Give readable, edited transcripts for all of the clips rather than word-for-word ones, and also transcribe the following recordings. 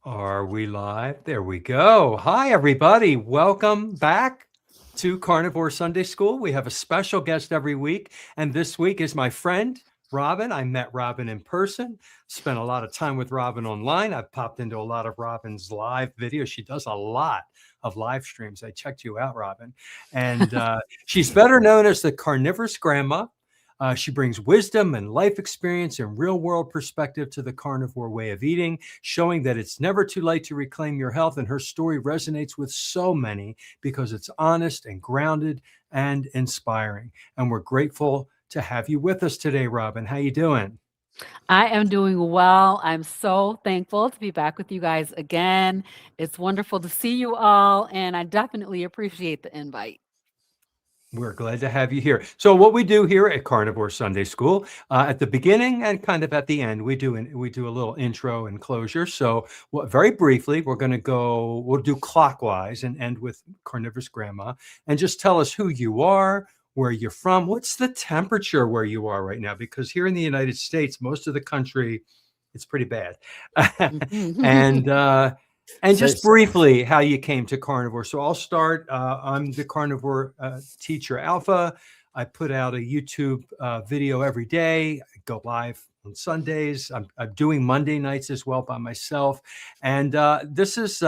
Are we live? There we go. Hi, everybody. Welcome back to Carnivore Sunday School. We have a special guest every week, and this week is my friend, Robyn. I met Robyn in person, spent a lot of time with Robyn online. I've popped into a lot of Robyn's live videos. She does a lot of live streams. I checked you out, Robyn. And she's better known as the Carnivorous Grandma. She brings wisdom and life experience and real world perspective to the carnivore way of eating, showing that it's never too late to reclaim your health. And her story resonates with so many because it's honest and grounded and inspiring. And we're grateful to have you with us today, Robyn. How you doing? I am doing well. I'm so thankful to be back with you guys again. It's wonderful to see you all, and I definitely appreciate the invite. We're glad to have you here. So what we do here at Carnivore Sunday School, at the beginning and kind of at the end, we do a little intro and closure. So very briefly, we'll do clockwise and end with Carnivorous Grandma, and just tell us who you are, where you're from, what's the temperature where you are right now? Because here in the United States, most of the country, it's pretty bad. and just briefly, how you came to carnivore. So I'll start. I'm the Carnivore Teacher Alpha. I put out a YouTube video every day. I go live on Sundays. I'm doing Monday nights as well by myself. And this is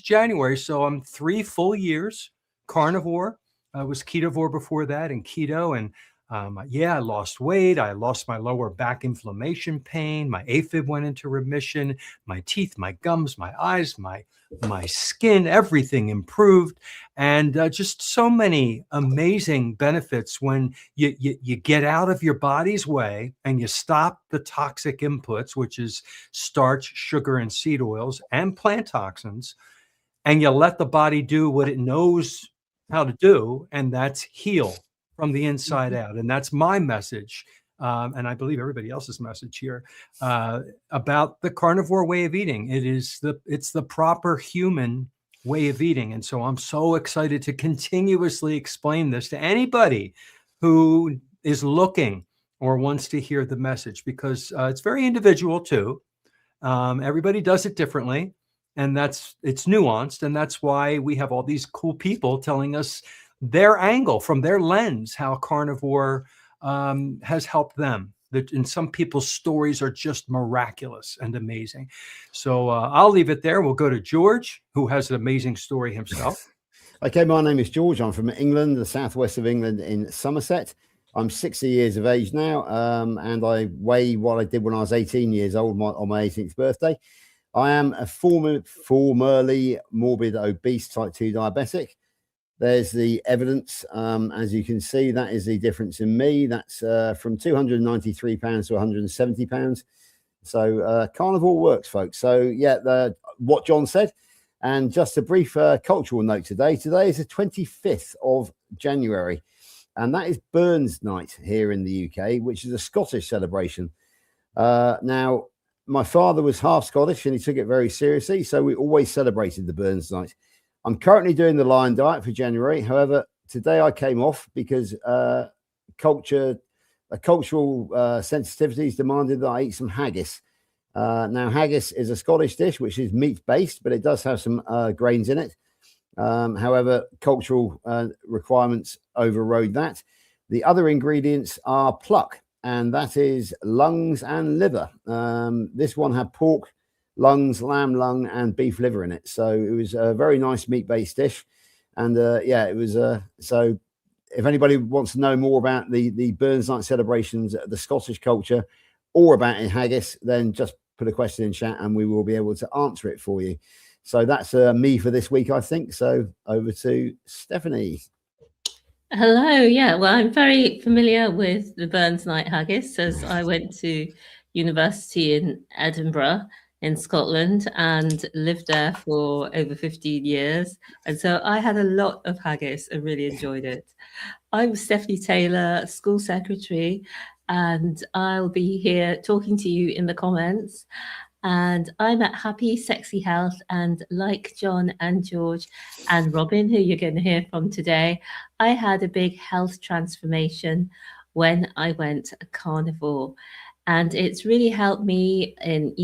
January, so I'm 3 full years carnivore. I was ketovore before that, and keto, and I lost weight. I lost my lower back inflammation pain. My AFib went into remission. My teeth, my gums, my eyes, my skin, everything improved. And just so many amazing benefits when you get out of your body's way and you stop the toxic inputs, which is starch, sugar, and seed oils, and plant toxins, and you let the body do what it knows how to do, and that's heal from the inside out. And that's my message, and I believe everybody else's message here, about the carnivore way of eating. It's the proper human way of eating. And so I'm so excited to continuously explain this to anybody who is looking or wants to hear the message, because it's very individual too. Everybody does it differently, and it's nuanced, and that's why we have all these cool people telling us their angle from their lens, how carnivore has helped them. And some people's stories are just miraculous and amazing. So I'll leave it there. We'll go to George, who has an amazing story himself. Okay, my name is George. I'm from England, the southwest of England in Somerset. I'm 60 years of age now, and I weigh what I did when I was 18 years old on my 18th birthday. I am a formerly morbid obese type 2 diabetic. There's the evidence. As you can see, that is the difference in me. That's from 293 pounds to 170 pounds. So carnivore works, folks. So yeah, what John said. And just a brief cultural note today. Today is the 25th of January, and that is Burns Night here in the UK, which is a Scottish celebration. Now, my father was half Scottish and he took it very seriously, so we always celebrated the Burns Night. I'm currently doing the Lion Diet for January. However, today I came off because cultural sensitivities demanded that I eat some haggis. Now, haggis is a Scottish dish, which is meat-based, but it does have some grains in it. However, cultural requirements overrode that. The other ingredients are pluck, and that is lungs and liver. This one had pork, lungs, lamb lung, and beef liver in it. So it was a very nice meat-based dish. And it was so if anybody wants to know more about the Burns Night celebrations, the Scottish culture, or about haggis, then just put a question in chat and we will be able to answer it for you. So that's me for this week, I think. So over to Stephanie. Hello. Yeah, well, I'm very familiar with the Burns Night haggis, as I went to university in Edinburgh in Scotland and lived there for over 15 years. And so I had a lot of haggis and really enjoyed it. I'm Stephanie Taylor, school secretary, and I'll be here talking to you in the comments. And I'm at Happy Sexy Health, and like John and George and Robyn, who you're going to hear from today, I had a big health transformation when I went carnivore. And it's really helped me in,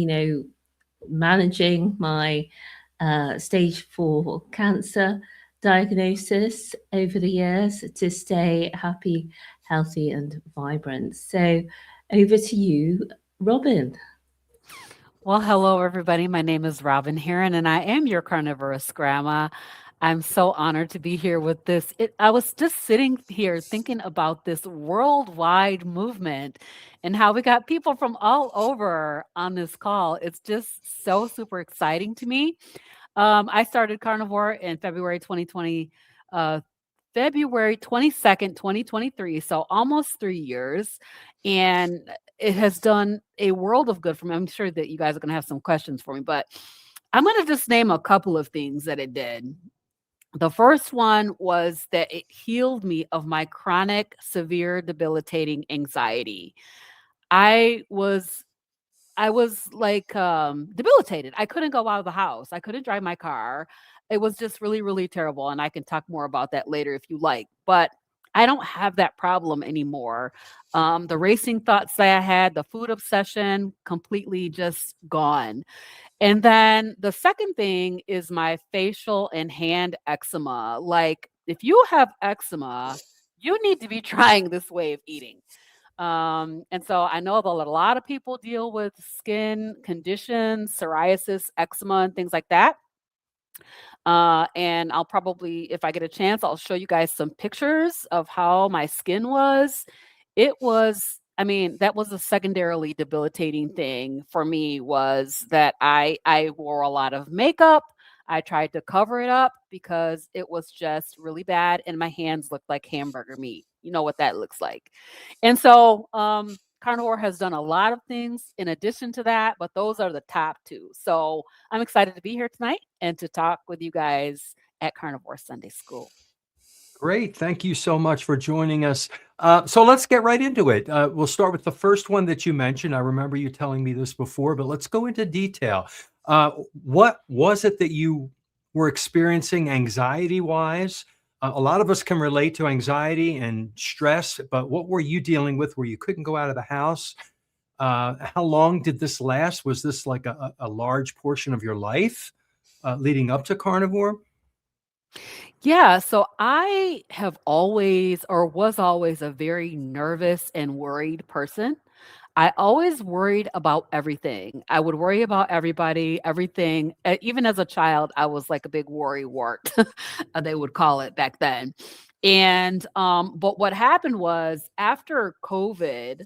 managing my stage 4 cancer diagnosis over the years to stay happy, healthy, and vibrant. So over to you, Robyn. Well, hello, everybody. My name is Robyn Herron, and I am your Carnivorous Grandma. I'm so honored to be here with this. I was just sitting here thinking about this worldwide movement and how we got people from all over on this call. It's just so super exciting to me. I started carnivore in February 2020, February 22nd, 2023, so almost 3 years, and it has done a world of good for me. I'm sure that you guys are gonna have some questions for me, but I'm gonna just name a couple of things that it did. The first one was that it healed me of my chronic, severe, debilitating anxiety. I was I was like, debilitated. I couldn't go out of the house. I couldn't drive my car. It was just really, really terrible. And I can talk more about that later if you like. But I don't have that problem anymore. The racing thoughts that I had, the food obsession, completely just gone. And then the second thing is my facial and hand eczema. Like, if you have eczema, you need to be trying this way of eating. And so I know that a lot of people deal with skin conditions, psoriasis, eczema, and things like that. And I'll probably, if I get a chance, I'll show you guys some pictures of how my skin was. It was, I mean, that was a secondarily debilitating thing for me, was that I wore a lot of makeup. I tried to cover it up because it was just really bad, and my hands looked like hamburger meat. You know what that looks like. And so Carnivore has done a lot of things in addition to that, but those are the top two. So I'm excited to be here tonight and to talk with you guys at Carnivore Sunday School. Great. Thank you so much for joining us. So let's get right into it. We'll start with the first one that you mentioned. I remember you telling me this before, but let's go into detail. What was it that you were experiencing anxiety-wise? A lot of us can relate to anxiety and stress, but what were you dealing with where you couldn't go out of the house? How long did this last? Was this like a large portion of your life leading up to carnivore? Yeah, so I have always, or was always, a very nervous and worried person. I always worried about everything. I would worry about everybody, everything. Even as a child, I was like a big worry wart, they would call it back then. And but what happened was, after COVID,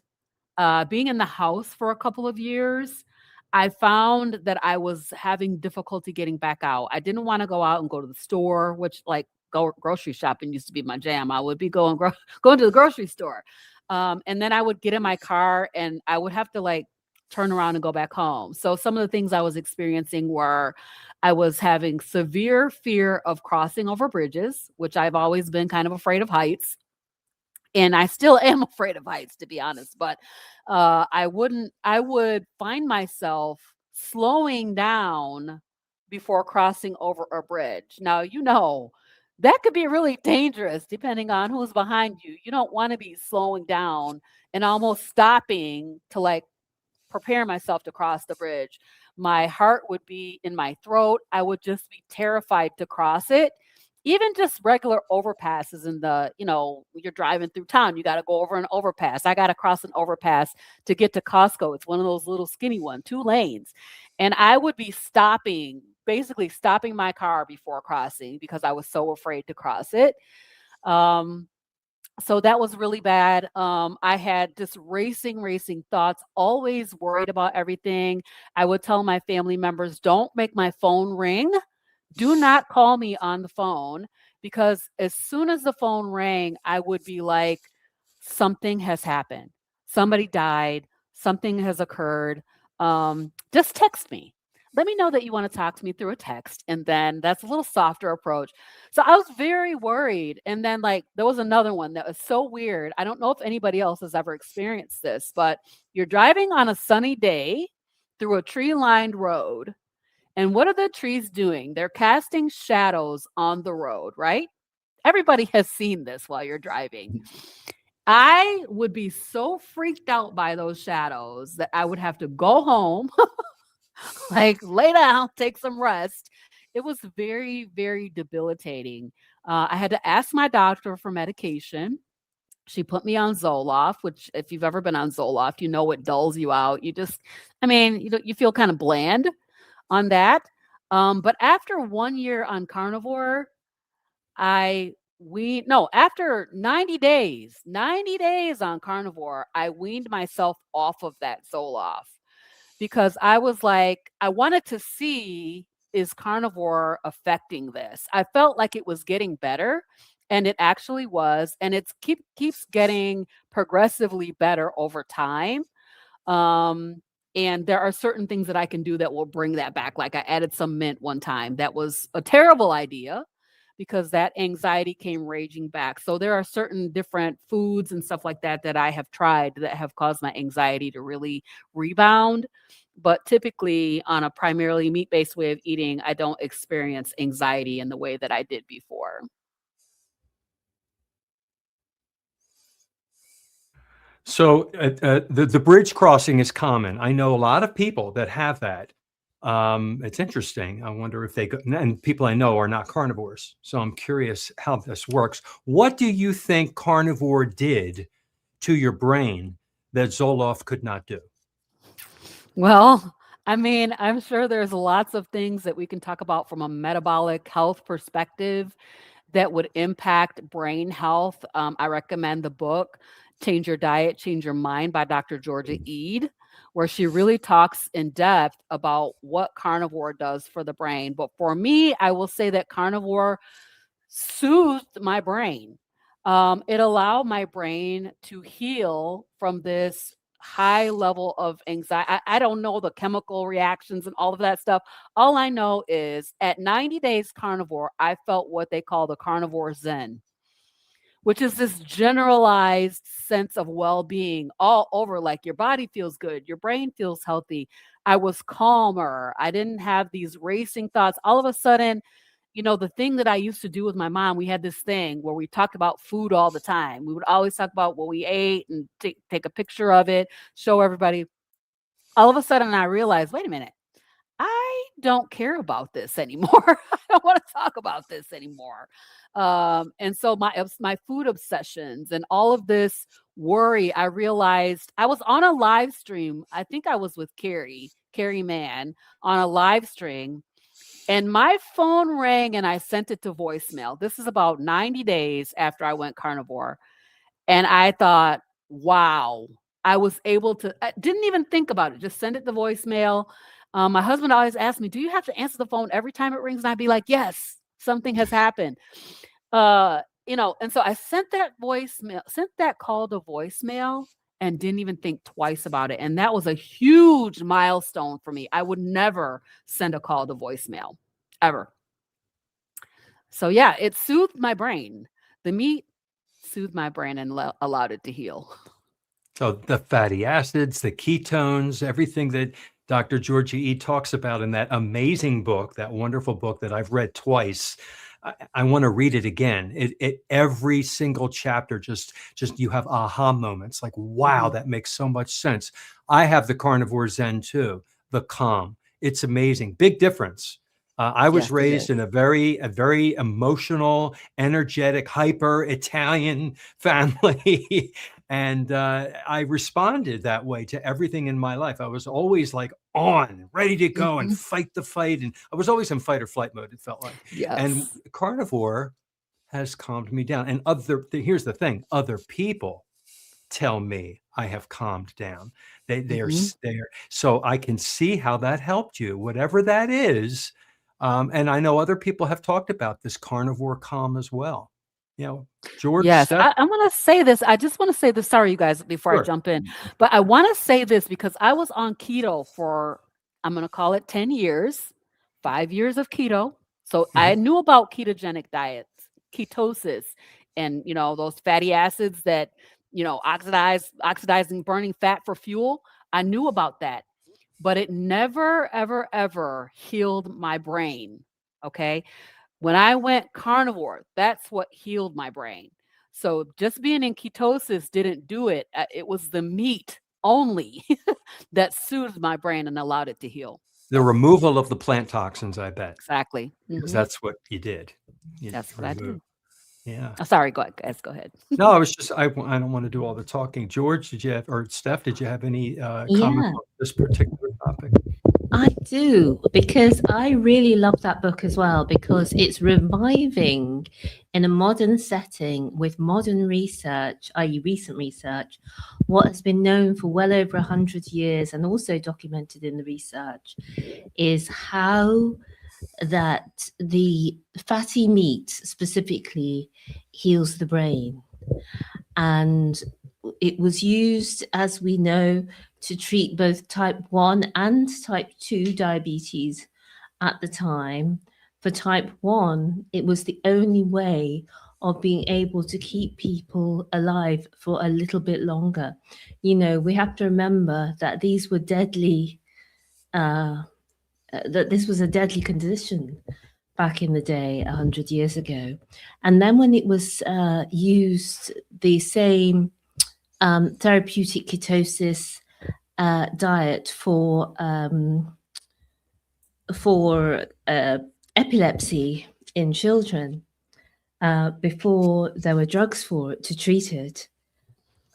being in the house for a couple of years, I found that I was having difficulty getting back out. I didn't want to go out and go to the store, which, like, grocery shopping used to be my jam. I would be going to the grocery store. And then I would get in my car and I would have to, like, turn around and go back home. So some of the things I was experiencing were, I was having severe fear of crossing over bridges, which I've always been kind of afraid of heights. And I still am afraid of heights, to be honest, but I would find myself slowing down before crossing over a bridge. Now, that could be really dangerous depending on who's behind you. You don't want to be slowing down and almost stopping to, like, prepare myself to cross the bridge. My heart would be in my throat. I would just be terrified to cross it. Even just regular overpasses you're driving through town, you got to go over an overpass. I got to cross an overpass to get to Costco. It's one of those little skinny ones, 2 lanes. And I would be basically stopping my car before crossing because I was so afraid to cross it. So that was really bad. I had just racing thoughts, always worried about everything. I would tell my family members, don't make my phone ring. Do not call me on the phone, because as soon as the phone rang, I would be like, something has happened. Somebody died. Something has occurred. Just text me. Let me know that you want to talk to me through a text. And then that's a little softer approach. So I was very worried. And then, like, there was another one that was so weird. I don't know if anybody else has ever experienced this, but you're driving on a sunny day through a tree-lined road. And what are the trees doing? They're casting shadows on the road, right? Everybody has seen this while you're driving. I would be so freaked out by those shadows that I would have to go home Like, lay down, take some rest. It was very, very debilitating. I had to ask my doctor for medication. She put me on Zoloft, which if you've ever been on Zoloft, you know it dulls you out. You just, I mean, you feel kind of bland on that. But after 1 year on carnivore, after 90 days on carnivore, I weaned myself off of that Zoloft because I was like, I wanted to see, is carnivore affecting this? I felt like it was getting better, and it actually was, and keeps getting progressively better over time. Um, and there are certain things that I can do that will bring that back. Like I added some mint one time. That was a terrible idea because that anxiety came raging back. So there are certain different foods and stuff like that that I have tried that have caused my anxiety to really rebound. But typically, on a primarily meat-based way of eating, I don't experience anxiety in the way that I did before. So the bridge crossing is common. I know a lot of people that have that. It's interesting. I wonder if they go, and people I know are not carnivores. So I'm curious how this works. What do you think carnivore did to your brain that Zoloft could not do? Well, I mean, I'm sure there's lots of things that we can talk about from a metabolic health perspective that would impact brain health. I recommend the book, Change Your Diet, Change Your Mind by Dr. Georgia Ede, where she really talks in depth about what carnivore does for the brain. But for me, I will say that carnivore soothed my brain. It allowed my brain to heal from this high level of anxiety. I don't know the chemical reactions and all of that stuff. All I know is at 90 days carnivore, I felt what they call the carnivore zen, which is this generalized sense of well-being all over. Like your body feels good, your brain feels healthy. I was calmer. I didn't have these racing thoughts. All of a sudden, the thing that I used to do with my mom, we had this thing where we talked about food all the time. We would always talk about what we ate and take a picture of it, show everybody. All of a sudden, I realized, wait a minute, I don't care about this anymore. I don't want to talk about this anymore. And so my food obsessions and all of this worry, I realized I was on a live stream. I think I was with Carrie Mann on a live stream. And my phone rang and I sent it to voicemail. This is about 90 days after I went carnivore. And I thought, wow, I was able to, I didn't even think about it, just send it to voicemail. My husband always asked me, do you have to answer the phone every time it rings? And I'd be like, yes, something has happened. And so I sent that call to voicemail and didn't even think twice about it. And that was a huge milestone for me. I would never send a call to voicemail, ever. So yeah, it soothed my brain. The meat soothed my brain and allowed it to heal. So the fatty acids, the ketones, everything that Dr. Georgia E. talks about in that amazing book, that wonderful book that I've read twice. I want to read it again. Every single chapter, just you have aha moments like, wow, that makes so much sense. I have the Carnivore Zen too, the calm. It's amazing. Big difference. I was raised in a very emotional, energetic, hyper Italian family. And I responded that way to everything in my life. I was always like on, ready to go and fight the fight. And I was always in fight or flight mode, it felt like. Yes. And carnivore has calmed me down. And here's the thing, other people tell me I have calmed down. They're so I can see how that helped you, whatever that is. And I know other people have talked about this carnivore calm as well. George. Yes, I'm going to say this. I just want to say this. Sorry, you guys, before I jump in, but I want to say this because I was on keto for, I'm going to call it 10 years, 5 years of keto. So I knew about ketogenic diets, ketosis, and, those fatty acids that, oxidizing, burning fat for fuel. I knew about that, but it never, ever, ever healed my brain. Okay. When I went carnivore, that's what healed my brain. So just being in ketosis didn't do it. It was the meat only that soothed my brain and allowed it to heal. The removal of the plant toxins, I bet, Exactly. because Mhm. that's what you did. You That's what I did. removed. Yeah. Oh, sorry, go ahead, guys, go ahead. No, I was just I don't want to do all the talking. George, did you have, or Steph, did you have any comments Yeah, on this particular topic? I do, because I really love that book as well, because it's reviving in a modern setting with modern research, i.e., recent research, what has been known for well over 100 years and also documented in the research is how that the fatty meat specifically heals the brain. And it was used, as we know, to treat both type 1 and type 2 diabetes at the time. For type 1, it was the only way of being able to keep people alive for a little bit longer. You know, we have to remember that these were deadly, that this was a deadly condition back in the day, 100 years ago. And then when it was used, the same therapeutic ketosis diet for epilepsy in children, before there were drugs for it to treat it,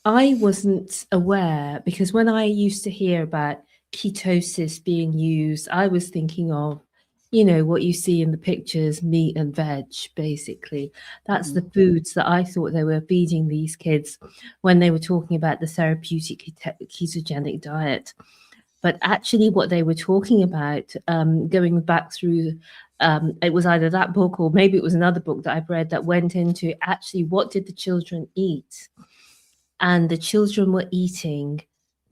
I wasn't aware, because when I used to hear about ketosis being used, I was thinking of, you know, what you see in the pictures, meat and veg, basically. That's the foods that I thought they were feeding these kids when they were talking about the therapeutic ketogenic diet. But actually what they were talking about, going back through, it was either that book or maybe it was another book that I've read that went into actually what did the children eat? And the children were eating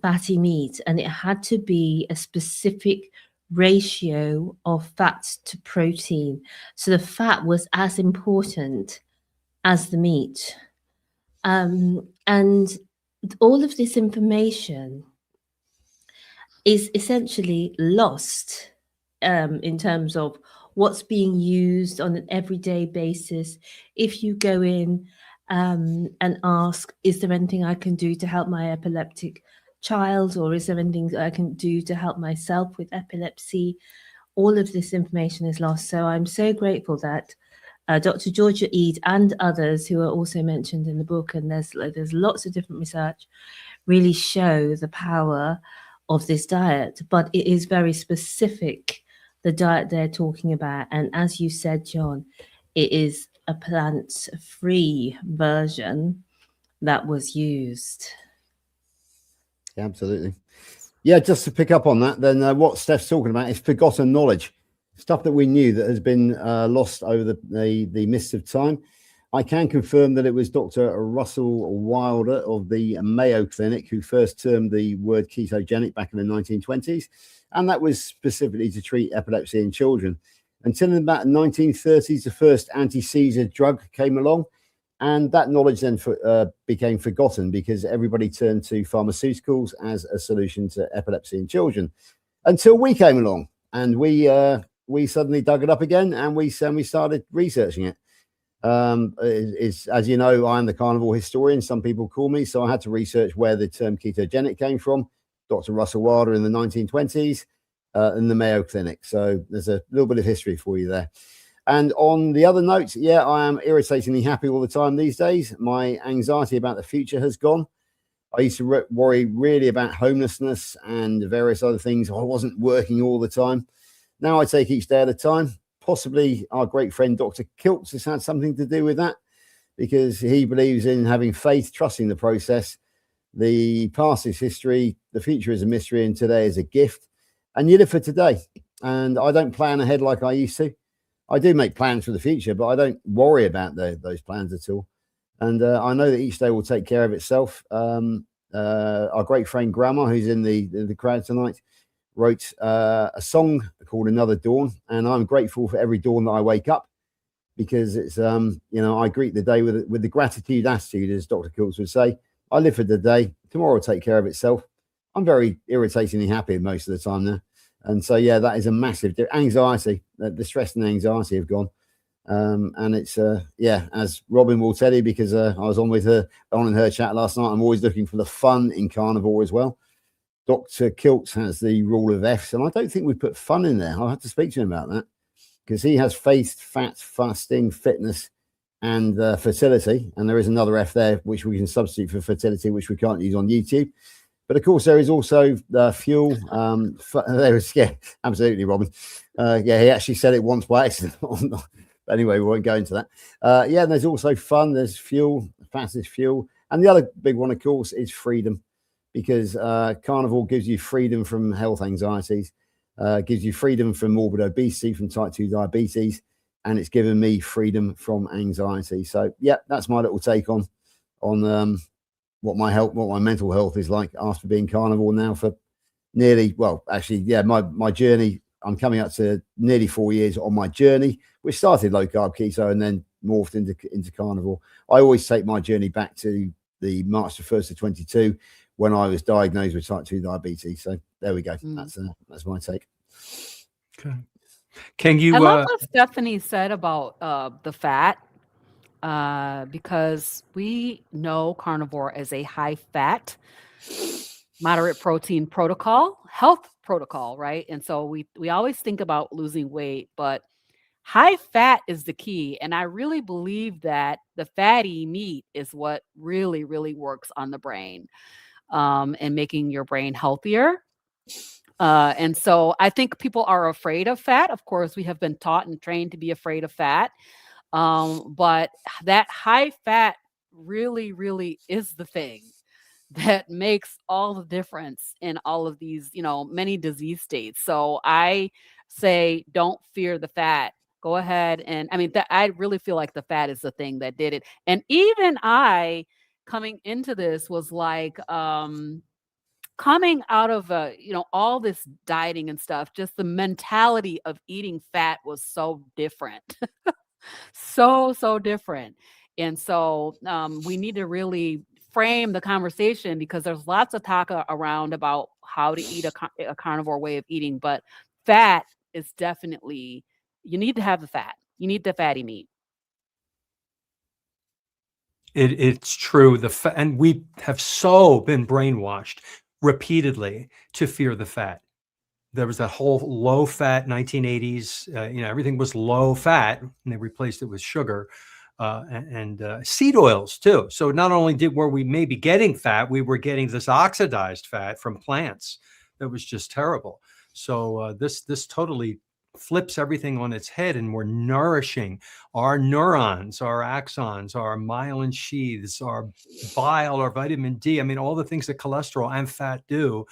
fatty meat, and it had to be a specific ratio of fats to protein. So the fat was as important as the meat. And all of this information is essentially lost in terms of what's being used on an everyday basis. If you go in and ask, is there anything I can do to help my epileptic child, or is there anything I can do to help myself with epilepsy? All of this information is lost. So I'm so grateful that Dr. Georgia Eade and others who are also mentioned in the book, and there's lots of different research, really show the power of this diet. But it is very specific, the diet they're talking about. And as you said, John, it is a plant-free version that was used. Yeah, absolutely. Yeah, just to pick up on that, then what Steph's talking about is forgotten knowledge, stuff that we knew that has been lost over the mists of time. I can confirm that it was Dr. Russell Wilder of the Mayo Clinic who first termed the word ketogenic back in the 1920s, and that was specifically to treat epilepsy in children. Until in about the 1930s, the first anti-seizure drug came along, and that knowledge then became forgotten because everybody turned to pharmaceuticals as a solution to epilepsy in children, until we came along, and we suddenly dug it up again, and we started researching it. As you know, I'm the carnivore historian, some people call me, so I had to research where the term ketogenic came from. Dr. Russell Wilder in the 1920s, in the Mayo Clinic. So there's a little bit of history for you there. And on the other note, yeah, I am irritatingly happy all the time these days. My anxiety about the future has gone. I used to worry really about homelessness and various other things. I wasn't working all the time. Now I take each day at a time. Possibly our great friend Dr. Kiltz has had something to do with that, because he believes in having faith, trusting the process. The past is history, the future is a mystery, and today is a gift. And you live for today. And I don't plan ahead like I used to. I do make plans for the future, but I don't worry about those plans at all. And I know that each day will take care of itself. Our great friend Grandma, who's in the crowd tonight, wrote a song called Another Dawn, and I'm grateful for every dawn that I wake up, because it's I greet the day with the gratitude attitude, as Dr. Kiltz would say. I live for the day. Tomorrow will take care of itself. I'm very irritatingly happy most of the time now, and so yeah, that is a massive anxiety. The stress and anxiety have gone, and it's as Robyn will tell you, because I was on in her chat last night. I'm always looking for the fun in carnivore as well. Dr. Kiltz has the rule of F's, and I don't think we put fun in there. I'll have to speak to him about that, because he has faith, fat, fasting, fitness, and fertility. And there is another F there, which we can substitute for fertility, which we can't use on YouTube. But of course, there is also fuel. There is, yeah, absolutely, Robyn. Yeah, he actually said it once by accident. But anyway, we won't go into that. Yeah, and there's also fun. There's fuel. Fat is fuel. And the other big one, of course, is freedom, because carnivore gives you freedom from health anxieties, gives you freedom from morbid obesity, from type 2 diabetes, and it's given me freedom from anxiety. So, yeah, that's my little take on what my mental health is like after being carnivore now for nearly, well, actually, yeah, my journey. I'm coming up to nearly 4 years on my journey, which started low carb keto and then morphed into carnivore. I always take my journey back to the March the 1st of 22, when I was diagnosed with type 2 diabetes. So there we go. That's my take. Okay. Can you? I love what Stephanie said about the fat, because we know carnivore as a high fat, moderate protein health protocol, right? And so we always think about losing weight, but high fat is the key. And I really believe that the fatty meat is what really, really works on the brain, and making your brain healthier. And so I think people are afraid of fat. Of course, we have been taught and trained to be afraid of fat. But that high fat really, really is the thing that makes all the difference in all of these, many disease states. So I say, don't fear the fat. Go ahead. And I mean, I really feel like the fat is the thing that did it. And even I, coming into this, was like, coming out of all this dieting and stuff, just the mentality of eating fat was so different. So different. And so we need to really frame the conversation, because there's lots of talk around about how to eat a carnivore way of eating, but fat is definitely, you need to have the fat. You need the fatty meat. It's true. And we have so been brainwashed repeatedly to fear the fat. There was that whole low fat 1980s. Everything was low fat, and they replaced it with sugar and seed oils too. So not only were we maybe getting fat, we were getting this oxidized fat from plants that was just terrible. So this totally flips everything on its head, and we're nourishing our neurons, our axons, our myelin sheaths, our bile, our vitamin D. I mean, all the things that cholesterol and fat do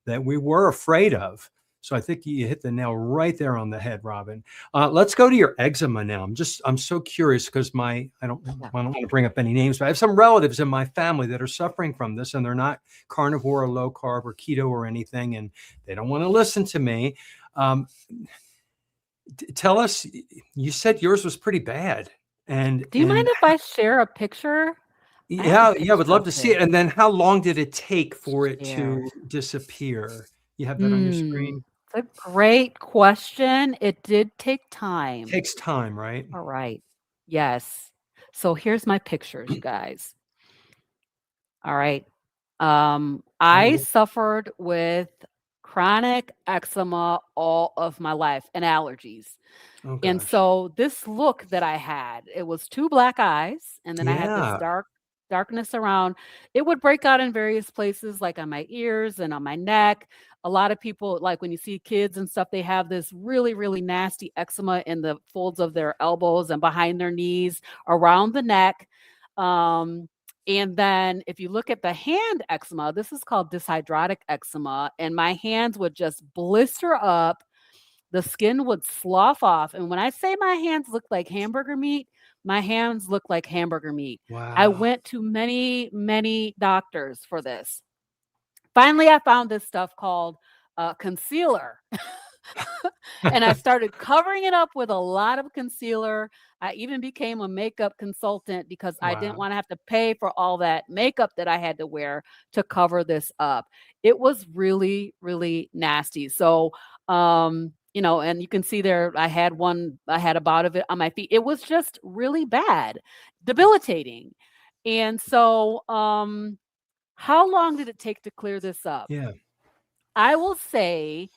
that we were afraid of. So I think you hit the nail right there on the head, Robyn. Let's go to your eczema now. I'm so curious, because I don't want to bring up any names, but I have some relatives in my family that are suffering from this, and they're not carnivore or low carb or keto or anything, and they don't want to listen to me. Tell us, you said yours was pretty bad. And do you mind if I share a picture? Yeah, would love to see it. And then how long did it take for it to disappear? You have that on your screen? It's a great question. It did take time. Takes time, right? All right. Yes. So here's my pictures, you guys. All right. I suffered with chronic eczema all of my life and allergies. Oh, and gosh. so this look that I had, it was 2 black eyes, and then I had this darkness around. It would break out in various places, like on my ears and on my neck. A lot of people, like when you see kids and stuff, they have this really, really nasty eczema in the folds of their elbows and behind their knees, around the neck. And then if you look at the hand eczema, this is called dyshydrotic eczema, and my hands would just blister up. The skin would slough off. And when I say my hands look like hamburger meat, my hands look like hamburger meat. Wow. I went to many, many doctors for this. Finally, I found this stuff called concealer. And I started covering it up with a lot of concealer. I even became a makeup consultant, because I didn't want to have to pay for all that makeup that I had to wear to cover this up. It was really, really nasty. So, and you can see there, I had a bout of it on my feet. It was just really bad, debilitating. And so, how long did it take to clear this up? Yeah. I will say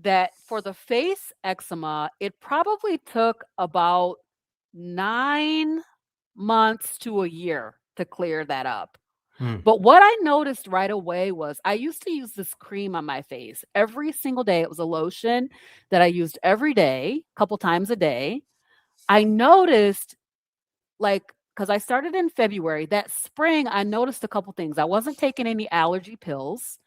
that for the face eczema, it probably took about 9 months to a year to clear that up. Hmm. But what I noticed right away was I used to use this cream on my face every single day. It was a lotion that I used every day, a couple times a day. I noticed, like, because I started in February, that spring, I noticed a couple things. I wasn't taking any allergy pills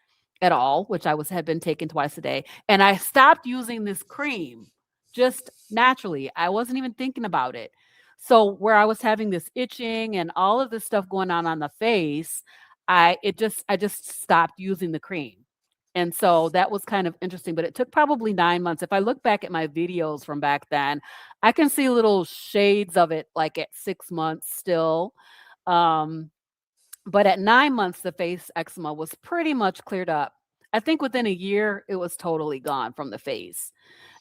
at all, which had been taking twice a day. And I stopped using this cream just naturally. I wasn't even thinking about it. So where I was having this itching and all of this stuff going on the face, I just stopped using the cream. And so that was kind of interesting, but it took probably 9 months. If I look back at my videos from back then, I can see little shades of it like at 6 months still. But at 9 months, the face eczema was pretty much cleared up. I think within a year, it was totally gone from the face.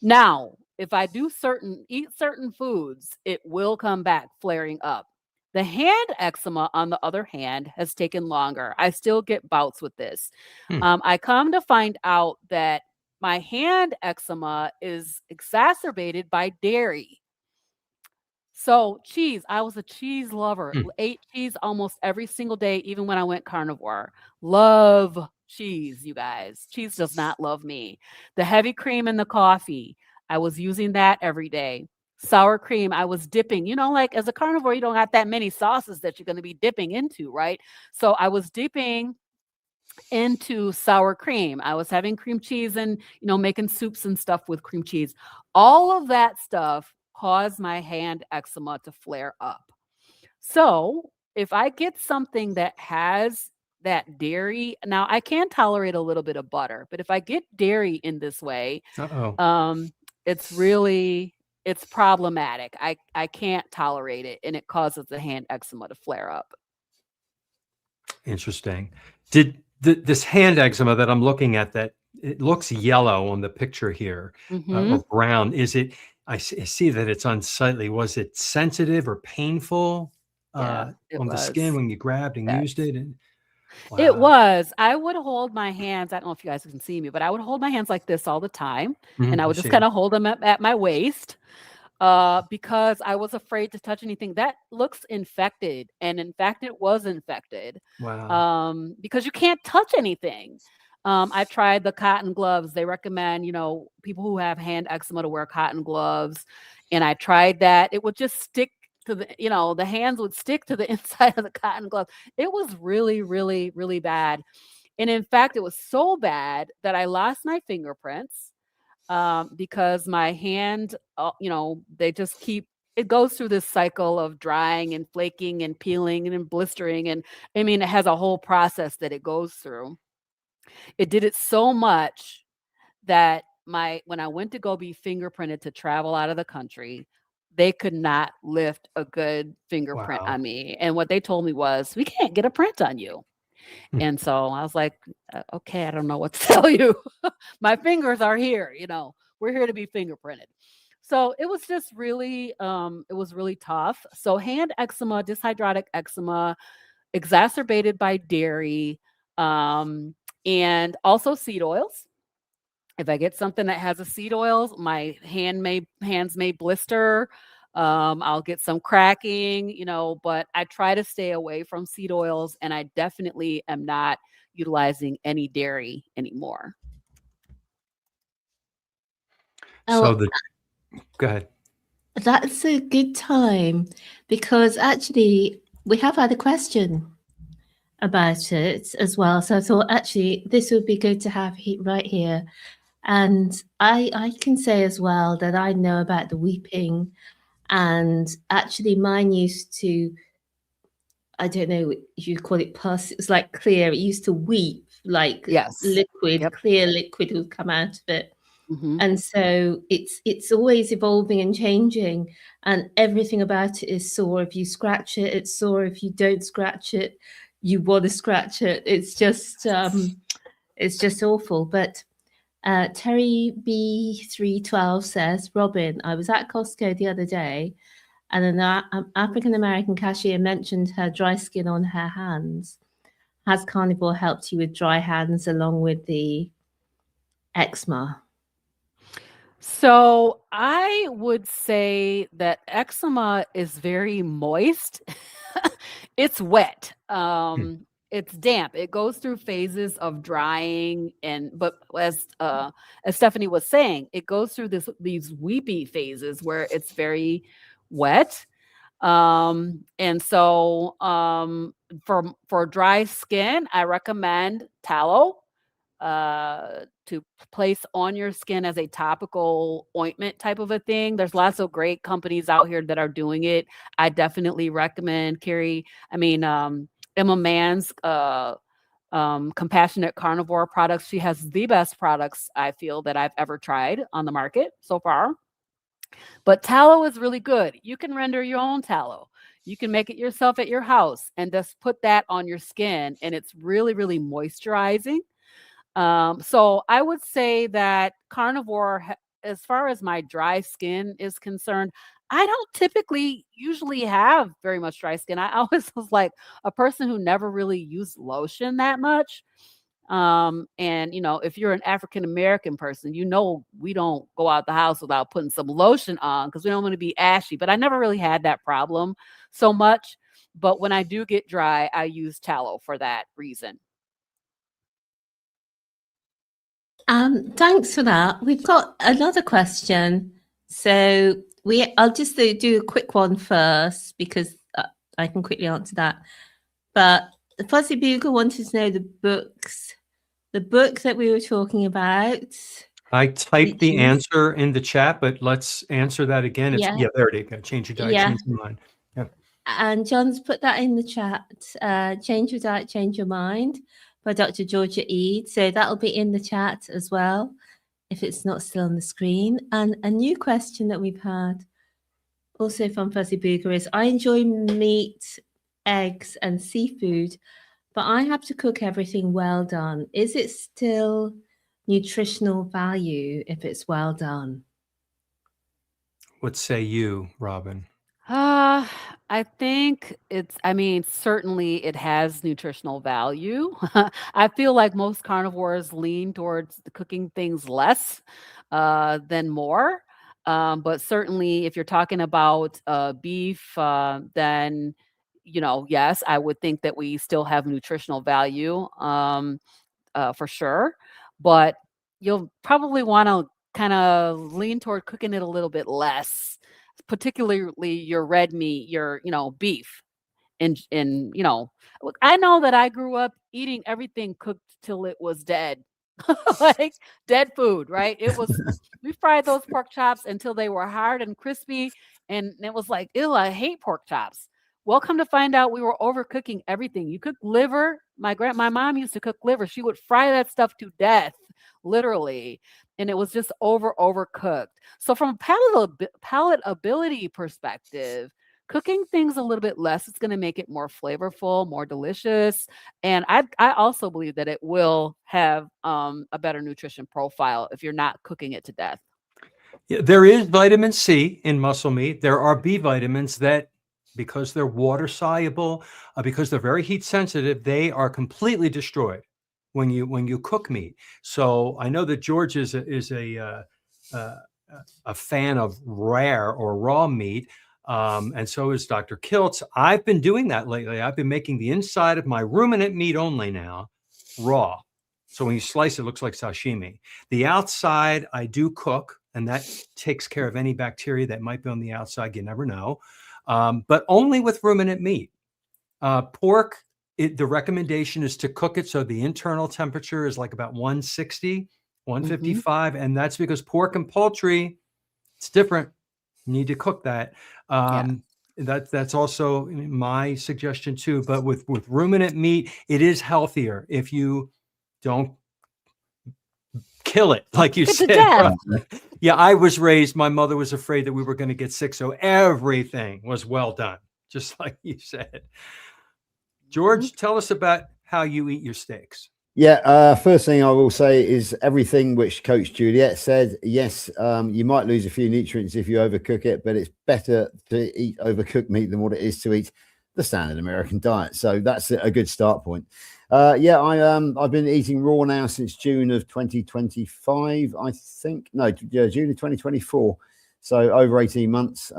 Now, if I eat certain foods, it will come back flaring up. The hand eczema, on the other hand, has taken longer. I still get bouts with this. Hmm. I come to find out that my hand eczema is exacerbated by dairy. So cheese, I was a cheese lover. Hmm. Ate cheese almost every single day, even when I went carnivore. Love cheese, you guys. Cheese does not love me. The heavy cream in the coffee, I was using that every day. Sour cream, I was dipping. Like as a carnivore, you don't got that many sauces that you're going to be dipping into, right? So I was dipping into sour cream. I was having cream cheese and, making soups and stuff with cream cheese. All of that stuff caused my hand eczema to flare up. So if I get something that has that dairy, now I can tolerate a little bit of butter, but if I get dairy in this way, Uh-oh. it's problematic. I can't tolerate it, and it causes the hand eczema to flare up. Interesting. Did this hand eczema that I'm looking at, that it looks yellow on the picture here, or brown, I see that it's unsightly. Was it sensitive or painful Yeah, it on the skin was. when you grabbed and Yes. used it? It Wow. was. I would hold my hands. I don't know if you guys can see me, but I would hold my hands like this all the time. And I I would just see. kind of hold them at my waist because I was afraid to touch anything that looks infected. And in fact, it was infected Wow. because you can't touch anything. I tried the cotton gloves. They recommend, people who have hand eczema to wear cotton gloves. And I tried that. It would just stick to the hands would stick to the inside of the cotton glove. It was really, really, really bad. And in fact, it was so bad that I lost my fingerprints because my hand, they just it goes through this cycle of drying and flaking and peeling and blistering. And I mean, it has a whole process that it goes through. It did it so much that when I went to go be fingerprinted to travel out of the country, they could not lift a good fingerprint Wow. on me. And what they told me was, we can't get a print on you. And so I was like, okay, I don't know what to tell you. My fingers are here, we're here to be fingerprinted. So it was just really, it was really tough. So hand eczema, dyshydrotic eczema, exacerbated by dairy, and also seed oils. If I get something that has a seed oils, my hands may blister. I'll get some cracking, but I try to stay away from seed oils, and I definitely am not utilizing any dairy anymore. So go ahead. That's a good time because actually we have had a question about it as well. So I thought actually this would be good to have right here. And I can say as well that I know about the weeping, and actually mine used to, I don't know if you call it pus, it was like clear. It used to weep like Yes. liquid, Yep. clear liquid would come out of it. Mm-hmm. And so it's always evolving and changing, and everything about it is sore. If you scratch it, it's sore. If you don't scratch it, you want to scratch it. It's just awful. But Terry B312 says, Robyn, I was at Costco the other day, and an African-American cashier mentioned her dry skin on her hands. Has Carnivore helped you with dry hands along with the eczema? So I would say that eczema is very moist. It's wet. It's damp. It goes through phases of drying, but as Stephanie was saying, it goes through these weepy phases where it's very wet. And so for dry skin, I recommend tallow to place on your skin as a topical ointment type of a thing. There's lots of great companies out here that are doing it. I definitely recommend Emma Mann's Compassionate Carnivore products. She has the best products I feel that I've ever tried on the market so far. But tallow is really good. You can render your own tallow. You can make it yourself at your house and just put that on your skin, and it's really, really moisturizing. So I would say that carnivore, as far as my dry skin is concerned, I don't typically usually have very much dry skin. I always was like a person who never really used lotion that much. And if you're an African American person, we don't go out the house without putting some lotion on because we don't want to be ashy. But I never really had that problem so much. But when I do get dry, I use tallow for that reason. Thanks for that. We've got another question. So I'll just do a quick one first because I can quickly answer that. But Fuzzy Bugle wanted to know the book that we were talking about. I typed the answer in the chat, but let's answer that again. There it is. Change your diet, change your mind. Yeah. And John's put that in the chat. Change Your Diet, Change Your Mind by Dr. Georgia Ede. So that'll be in the chat as well, if it's not still on the screen. And a new question that we've had also from Fuzzy Booger is, I enjoy meat, eggs, and seafood, but I have to cook everything well done. Is it still nutritional value if it's well done? What say you, Robyn? I think certainly it has nutritional value. I feel like most carnivores lean towards cooking things less than more. But certainly if you're talking about beef, then, yes, I would think that we still have nutritional value for sure. But you'll probably want to kind of lean toward cooking it a little bit less, particularly your red meat, your beef. And I know that I grew up eating everything cooked till it was dead. Like dead food, right? We fried those pork chops until they were hard and crispy, and it was like, ew, I hate pork chops. Well, come to find out, we were overcooking everything. You cook liver. My mom used to cook liver. She would fry that stuff to death, literally, and it was just overcooked. So from a palatability perspective, cooking things a little bit less, it's going to make it more flavorful, more delicious. And I also believe that it will have a better nutrition profile if you're not cooking it to death. Yeah, there is vitamin C in muscle meat. There are B vitamins that, because they're water soluble, because they're very heat sensitive, they are completely destroyed when you cook meat. So I know that George is a fan of rare or raw meat. And so is Dr. Kiltz. I've been doing that lately. I've been making the inside of my ruminant meat only now raw. So when you slice it, it looks like sashimi. The outside I do cook, and that takes care of any bacteria that might be on the outside. You never know. But only with ruminant meat. Pork, the recommendation is to cook it so the internal temperature is like about 160, 155. Mm-hmm. And that's because pork and poultry, it's different. You need to cook that. That's also my suggestion too. But with ruminant meat, it is healthier if you don't kill it, like you said. Yeah, I was raised, my mother was afraid that we were going to get sick, so everything was well done, just like you said. George, tell us about how you eat your steaks. Yeah, first thing I will say is everything which Coach Juliet said. Yes, you might lose a few nutrients if you overcook it, but it's better to eat overcooked meat than what it is to eat the standard American diet. So that's a good start point. I've been eating raw now since June of 2025, I think. No, June of 2024. So over 18 months.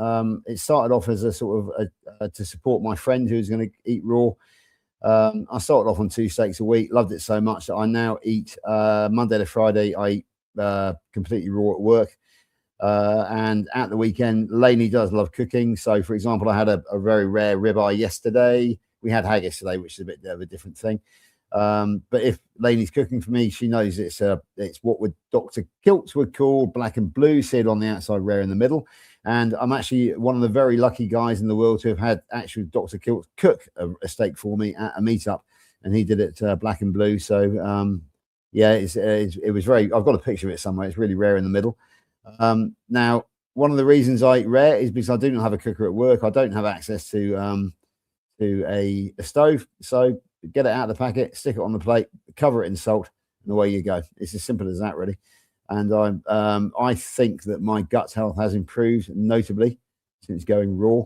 It started off as a sort of to support my friend who's going to eat raw. I started off on 2 steaks a week, loved it so much that I now eat Monday to Friday. I eat completely raw at work. And at the weekend, Lainey does love cooking. So, for example, I had a very rare ribeye yesterday. We had haggis today, which is a bit of a different thing. But if Lainey's cooking for me, she knows it's what Dr. Kiltz would call black and blue, seared on the outside, rare in the middle. And I'm actually one of the very lucky guys in the world to have had actually Dr. Kiltz cook a steak for me at a meetup, and he did it black and blue. So it was very. I've got a picture of it somewhere. It's really rare in the middle. Now, one of the reasons I eat rare is because I do not have a cooker at work. I don't have access to a stove. So get it out of the packet, stick it on the plate, cover it in salt, and away you go. It's as simple as that, really. And I think that my gut health has improved notably since going raw.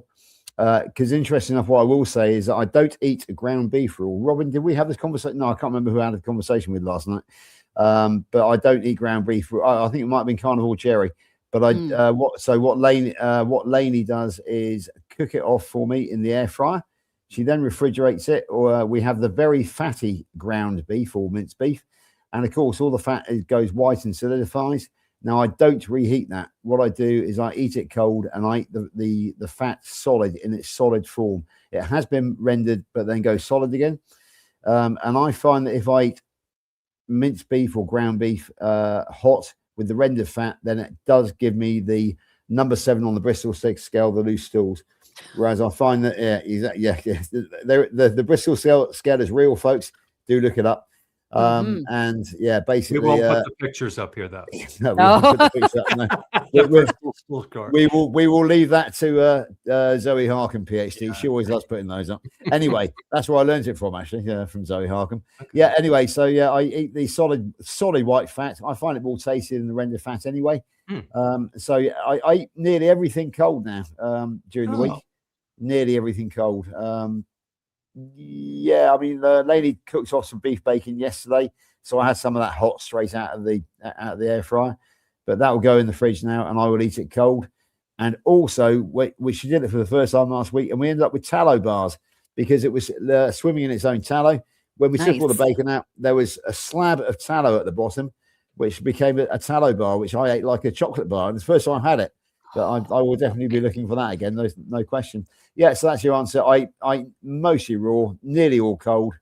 Because interesting enough, what I will say is that I don't eat ground beef raw. Robyn, did we have this conversation? No, I can't remember who I had a conversation with last night. But I don't eat ground beef. I think it might have been Carnivore Cherry. But what Lainey does is cook it off for me in the air fryer. She then refrigerates it, or we have the very fatty ground beef or minced beef, and of course all the fat goes white and solidifies. Now I don't reheat that. What I do is I eat it cold, and I eat the fat solid in its solid form. It has been rendered, but then goes solid again. And I find that if I eat minced beef or ground beef hot with the rendered fat, then it does give me the number 7 on the Bristol stick scale, the loose stools. Whereas I find that the Bristol scale is real, folks. Do look it up. And basically we won't put the pictures up here, though. No, we won't put the pictures up. No. We will leave that to Zoe Harkin, PhD. Yeah. She always loves putting those up. Anyway, that's where I learned it from, actually, from Zoe Harkin. Okay. Anyway, so I eat the solid white fat. I find it more tasty than the rendered fat anyway. So I eat nearly everything cold now during the week. Nearly everything cold. Lainey cooked off some beef bacon yesterday, so I had some of that hot straight out of the air fryer. But that will go in the fridge now, and I will eat it cold. And also, she did it for the first time last week, and we ended up with tallow bars because it was swimming in its own tallow. When we took all the bacon out, there was a slab of tallow at the bottom, which became a tallow bar, which I ate like a chocolate bar. And it's the first time I had it. But I will definitely be looking for that again. No question. Yeah, so that's your answer. I mostly raw, nearly all cold.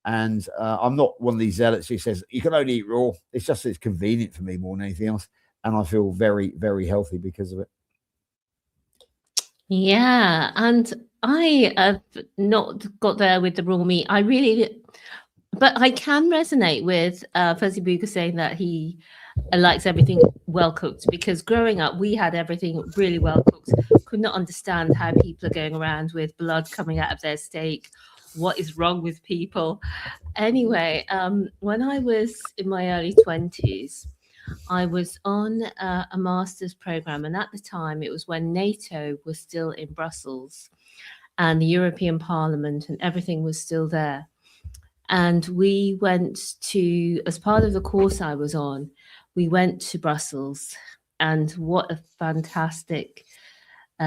And I'm not one of these zealots who says you can only eat raw. It's just it's convenient for me more than anything else. And I feel very, very healthy because of it. Yeah. And I have not got there with the raw meat. But I can resonate with Fuzzy Booger saying that he likes everything well cooked, because growing up we had everything really well cooked. Could not understand how people are going around with blood coming out of their steak. What is wrong with people? Anyway, when I was in my early 20s, I was on a master's program, and at the time it was when NATO was still in Brussels and the European Parliament and everything was still there. And we went to, as part of the course I was on, we went to Brussels, and what a fantastic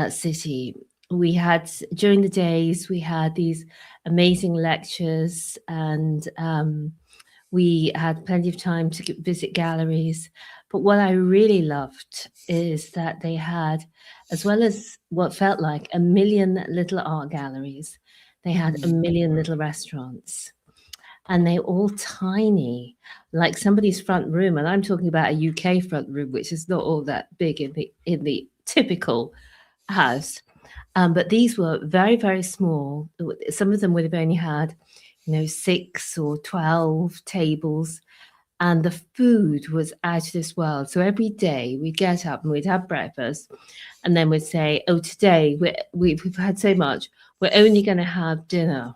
city. We had, during the days, we had these amazing lectures, and we had plenty of time to visit galleries. But what I really loved is that they had, as well as what felt like 1 million little art galleries, they had 1 million little restaurants. And they're all tiny, like somebody's front room. And I'm talking about a UK front room, which is not all that big in the typical house. But these were very, very small. Some of them would have only had, 6 or 12 tables. And the food was out of this world. So every day we'd get up and we'd have breakfast. And then we'd say, oh, today we've had so much, we're only going to have dinner.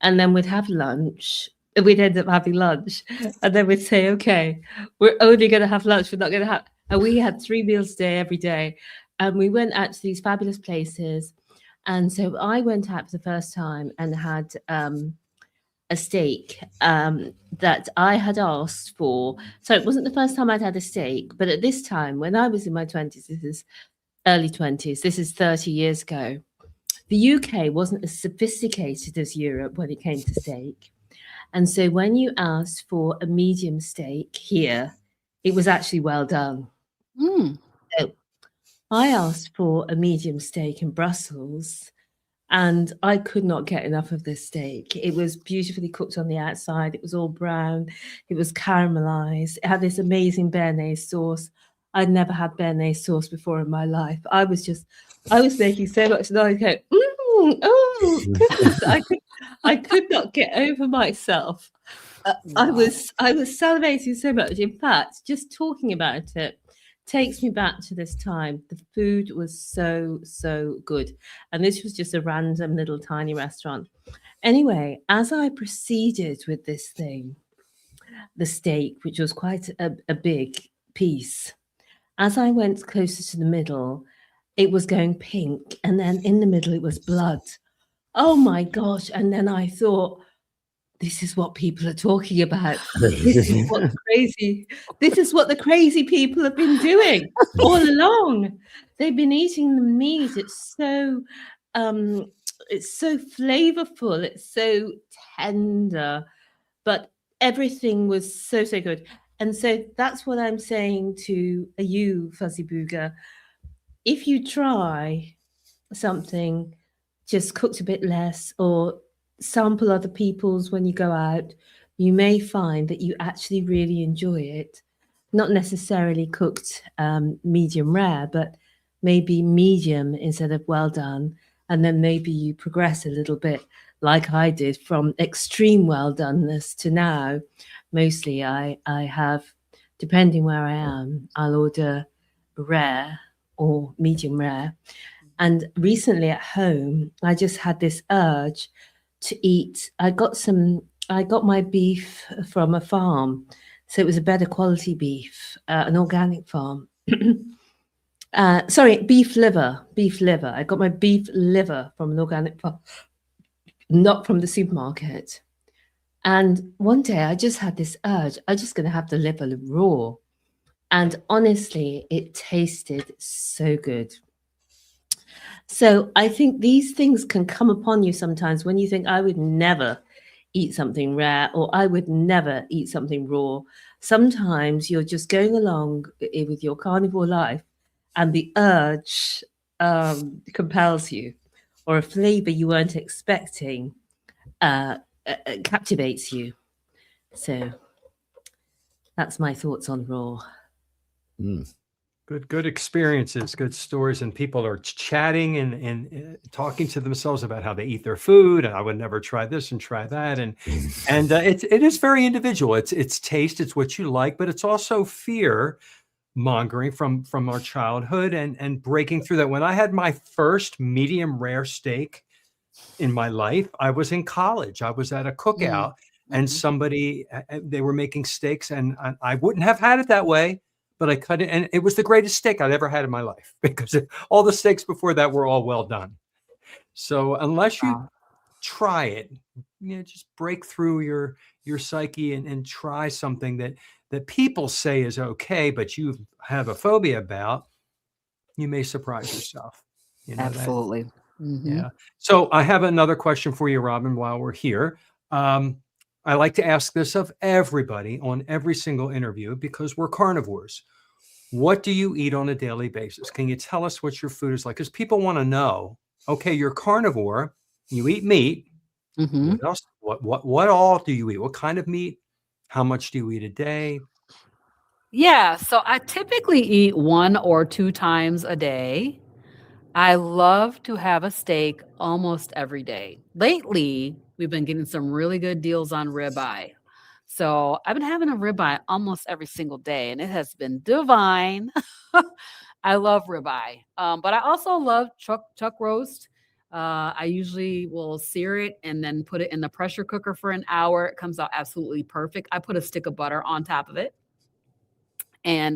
And then we'd have lunch. We'd end up having lunch. And then we'd say, okay, we're only going to have lunch. We're not going to have. And we had 3 meals a day every day. And we went out to these fabulous places. And so I went out for the first time and had a steak that I had asked for. So it wasn't the first time I'd had a steak, but at this time, when I was in my 20s, this is early 20s, this is 30 years ago, the UK wasn't as sophisticated as Europe when it came to steak. And so when you asked for a medium steak here, it was actually well done. So I asked for a medium steak in Brussels, and I could not get enough of this steak. It was beautifully cooked on the outside. It was all brown. It was caramelized. It had this amazing béarnaise sauce. I'd never had béarnaise sauce before in my life. I was making so much noise. Going, oh, goodness. I could not get over myself. I was salivating so much. In fact, just talking about it takes me back to this time. The food was so good. And this was just a random little tiny restaurant. Anyway, as I proceeded with this thing, the steak, which was quite a big piece, as I went closer to the middle, it was going pink. And then in the middle, it was blood. Oh my gosh. And then I thought, this is what people are talking about. This is what the crazy people have been doing all along. They've been eating the meat. It's so flavorful. It's so tender, but everything was so good. And so that's what I'm saying to you, Fuzzy Booger. If you try something just cooked a bit less, or sample other people's when you go out, you may find that you actually really enjoy it. Not necessarily cooked medium rare, but maybe medium instead of well done. And then maybe you progress a little bit, like I did, from extreme well doneness to now. Mostly I have, depending where I am, I'll order rare or medium rare. And recently at home, I just had this urge to eat. I got my beef from a farm, so it was a better quality beef, an organic farm. Sorry, beef liver. I got my beef liver from an organic farm, not from the supermarket. And one day I just had this urge. I'm just going to have the liver raw. And honestly, it tasted so good. So I think these things can come upon you sometimes when you think, I would never eat something rare, or I would never eat something raw. Sometimes you're just going along with your carnivore life and the urge compels you, or a flavor you weren't expecting captivates you. So that's my thoughts on raw. Good experiences, good stories, and people are chatting and talking to themselves about how they eat their food. And I would never try this and try that, and it is very individual. It's taste, it's what you like, but it's also fear mongering from our childhood and breaking through that. When I had my first medium rare steak in my life, I was in college. I was at a cookout, and they were making steaks, and I wouldn't have had it that way. But I cut it, and it was the greatest steak I'd ever had in my life, because all the steaks before that were all well done. So unless you try it, just break through your psyche and try something that people say is okay, but you have a phobia about, you may surprise yourself. Absolutely. Yeah. So I have another question for you, Robyn, while we're here. I like to ask this of everybody on every single interview, because we're carnivores. What do you eat on a daily basis? Can you tell us what your food is like? Because people want to know, okay, you're carnivore, you eat meat. What else? What all do you eat? What kind of meat? How much do you eat a day? Yeah, so I typically eat 1 or 2 times a day. I love to have a steak almost every day. Lately, we've been getting some really good deals on ribeye. So I've been having a ribeye almost every single day, and it has been divine. I love ribeye. But I also love chuck roast. I usually will sear it and then put it in the pressure cooker for an hour. It comes out absolutely perfect. I put a stick of butter on top of it, and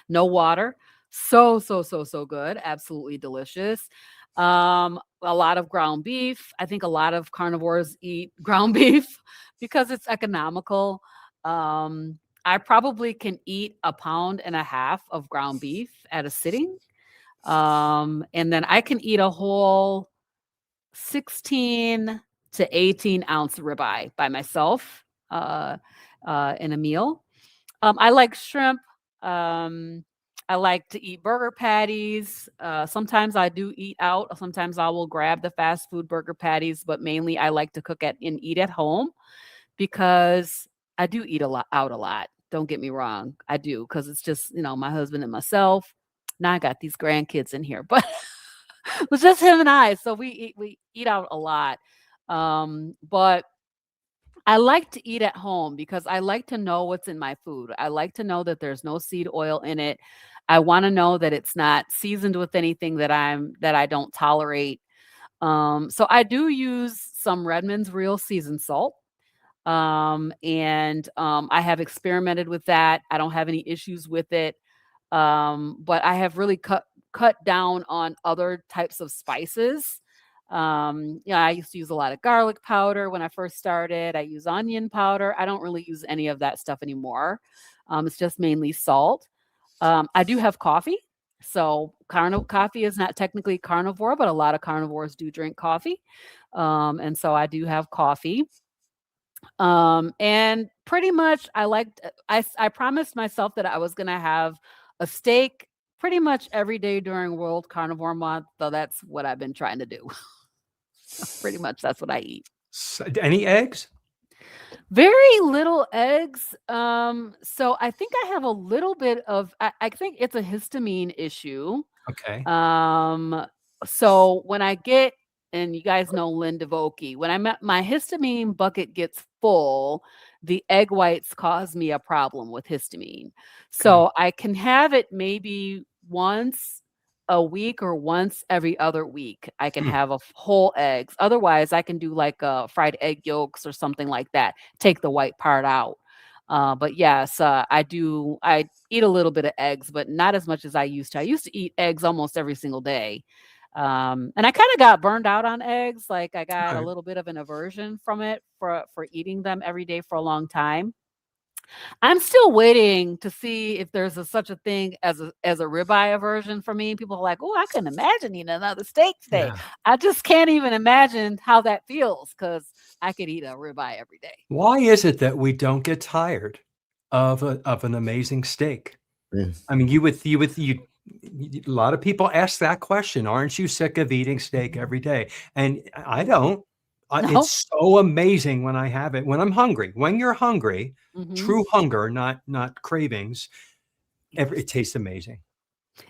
no water. So, so, so, so good. Absolutely delicious. A lot of ground beef. I think a lot of carnivores eat ground beef because it's economical. I probably can eat 1.5 pounds of ground beef at a sitting. And then I can eat a whole 16 to 18 ounce ribeye by myself uh, in a meal. I like shrimp. Um, I like to eat burger patties. Sometimes I do eat out. Sometimes I will grab the fast food burger patties, but mainly I like to cook at and eat at home because I do eat a lot out a lot. Don't get me wrong, I do because it's just my husband and myself. Now I got these grandkids in here, but it was just him and I. So we eat out a lot. But I like to eat at home because I like to know what's in my food. I like to know that there's no seed oil in it. I want to know that it's not seasoned with anything that I don't tolerate. So I do use some Redmond's real seasoned salt. And I have experimented with that. I don't have any issues with it. But I have really cut down on other types of spices. I used to use a lot of garlic powder when I first started. I use onion powder. I don't really use any of that stuff anymore. It's just mainly salt. I do have coffee. So coffee is not technically carnivore, but a lot of carnivores do drink coffee. And so I do have coffee. And pretty much I promised myself that I was going to have a steak pretty much every day during World Carnivore Month. So that's what I've been trying to do. Pretty much that's what I eat. Any eggs? Very little eggs. So I think I have a little bit of, I think it's a histamine issue. Okay. So when I get, and you guys know Linda Volke, when my histamine bucket gets full, the egg whites cause me a problem with histamine. So I can have it maybe once a week or once every other week. I can have whole eggs. Otherwise, I can do like fried egg yolks or something like that. Take the white part out. But yes, I eat a little bit of eggs, but not as much as I used to. I used to eat eggs almost every single day. And I kind of got burned out on eggs. Like I got a Right. little bit of an aversion from it for eating them every day for a long time. I'm still waiting to see if there's such a thing as a ribeye aversion for me. People are like, "Oh, I couldn't imagine eating another steak today." Yeah. I just can't even imagine how that feels because I could eat a ribeye every day. Why is it that we don't get tired of an amazing steak? Yeah. I mean, a lot of people ask that question. Aren't you sick of eating steak every day? And I don't. No. It's so amazing when I have it. When I'm hungry, when you're hungry, Mhm. true hunger, not cravings, it tastes amazing.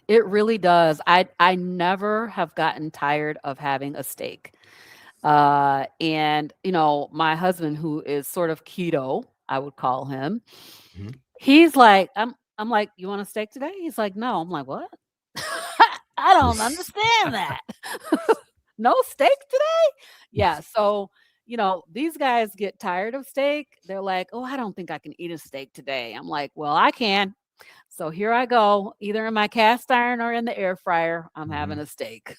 It really does. I never have gotten tired of having a steak. And my husband, who is sort of keto, I would call him, Mhm. he's like, I'm like, "You want a steak today?" He's like, "No." I'm like, "What?" I don't understand that. No steak today? Yeah. So, these guys get tired of steak. They're like, "Oh, I don't think I can eat a steak today." I'm like, "Well, I can." So here I go, either in my cast iron or in the air fryer. I'm having Mhm. a steak.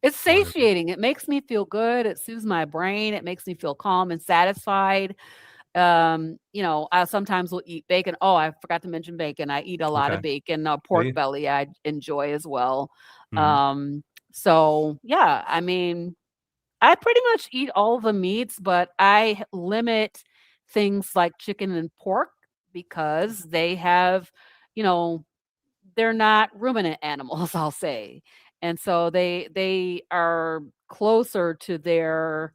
It's Wonderful. satiating. It makes me feel good. It soothes my brain. It makes me feel calm and satisfied. I sometimes will eat bacon. Oh, I forgot to mention bacon. I eat a lot of Okay. bacon. Do Pork you? belly I enjoy as well. Mhm. So yeah, I mean, I pretty much eat all the meats, but I limit things like chicken and pork because they have, you know, they're not ruminant animals, I'll say. And so they are closer to their,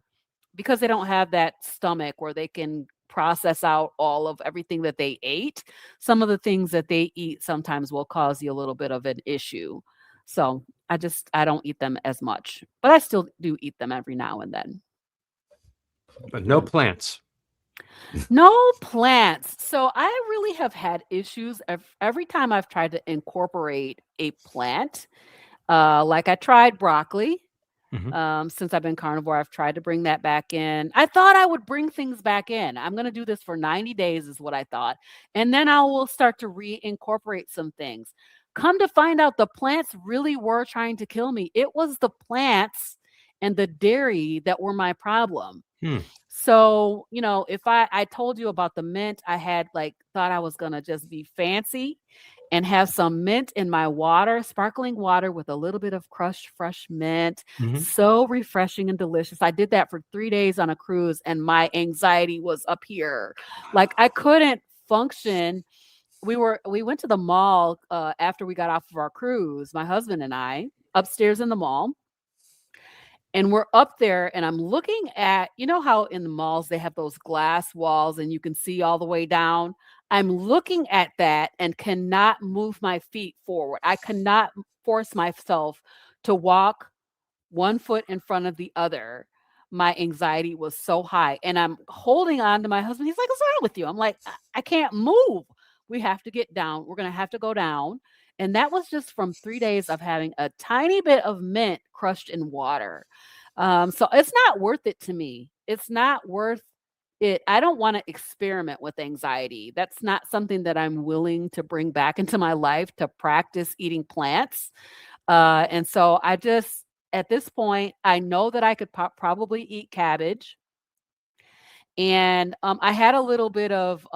because they don't have that stomach where they can process out all of everything that they ate. Some of the things that they eat sometimes will cause you a little bit of an issue. So I don't eat them as much, but I still do eat them every now and then. But no plants. No plants. So I really have had issues every time I've tried to incorporate a plant. Like I tried broccoli. Mhm. Since I've been carnivore, I've tried to bring that back in. I thought I would bring things back in. I'm going to do this for 90 days, is what I thought. And then I will start to reincorporate some things. come to find out, the plants really were trying to kill me. It was the plants and the dairy that were my problem. Hmm. So, if I told you about the mint, I had thought I was going to just be fancy and have some mint in my water, sparkling water with a little bit of crushed fresh mint. Mhm. So refreshing and delicious. I did that for 3 days on a cruise, and my anxiety was up here. I couldn't function. We went to the mall after we got off of our cruise, my husband and I, upstairs in the mall. And we're up there, and I'm looking at, how in the malls they have those glass walls and you can see all the way down. I'm looking at that and cannot move my feet forward. I cannot force myself to walk one foot in front of the other. My anxiety was so high, and I'm holding on to my husband. He's like, "What's wrong with you?" I'm like, I can't move. We have to get down. We're going to have to go down. And that was just from 3 days of having a tiny bit of mint crushed in water. So it's not worth it to me. It's not worth it. I don't want to experiment with anxiety. That's not something that I'm willing to bring back into my life, to practice eating plants. And so at this point, I know that I could probably eat cabbage. And I had a little bit of,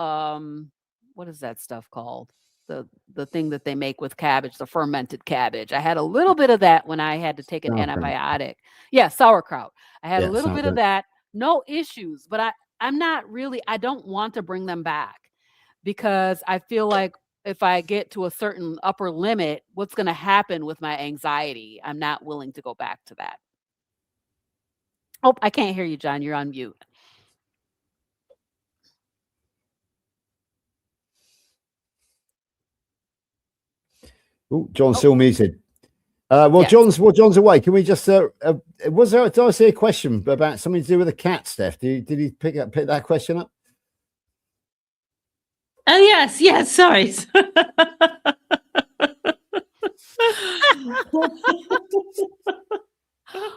what is that stuff called? The thing that they make with cabbage, the fermented cabbage. I had a little bit of that when I had to take an antibiotic. Yeah, sauerkraut. I had a little bit of that. No issues, but I'm not really, I don't want to bring them back, because I feel like if I get to a certain upper limit, what's going to happen with my anxiety? I'm not willing to go back to that. Oh, I can't hear you, John. You're on mute. Oh, John's still muted. Yes. John's away. Can we just did I see a question about something to do with the cat, Steph? Did he pick that question up? Oh yes, sorry.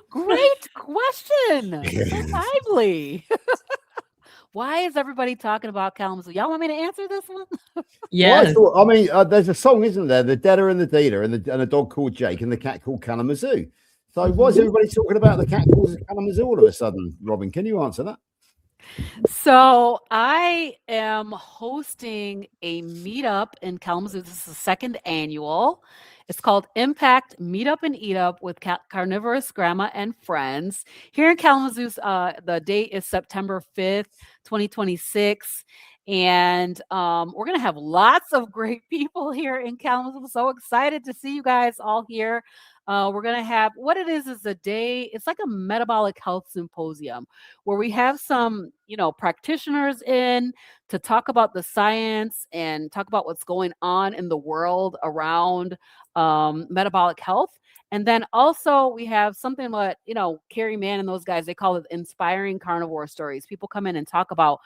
Great question. So lively. Why is everybody talking about Kalamazoo? Y'all want me to answer this one? Yeah. Well, there's a song, isn't there? The Deader and the Dealer, and a dog called Jake, and the cat called Kalamazoo. So why is everybody talking about the cat called Kalamazoo all of a sudden? Robyn, can you answer that? So I am hosting a meetup in Kalamazoo. This is the second annual. It's called Impact Meetup and Eat Up with Carnivorous Grandma and Friends. Here in Kalamazoo, the date is September 5th, 2026. And we're going to have lots of great people here in Kalamazoo. I'm so excited to see you guys all here. We're going to have, what it is a day, it's like a metabolic health symposium where we have some, practitioners in to talk about the science and talk about what's going on in the world around metabolic health. And then also we have something like, Carrie Mann and those guys, they call it inspiring carnivore stories. People come in and talk about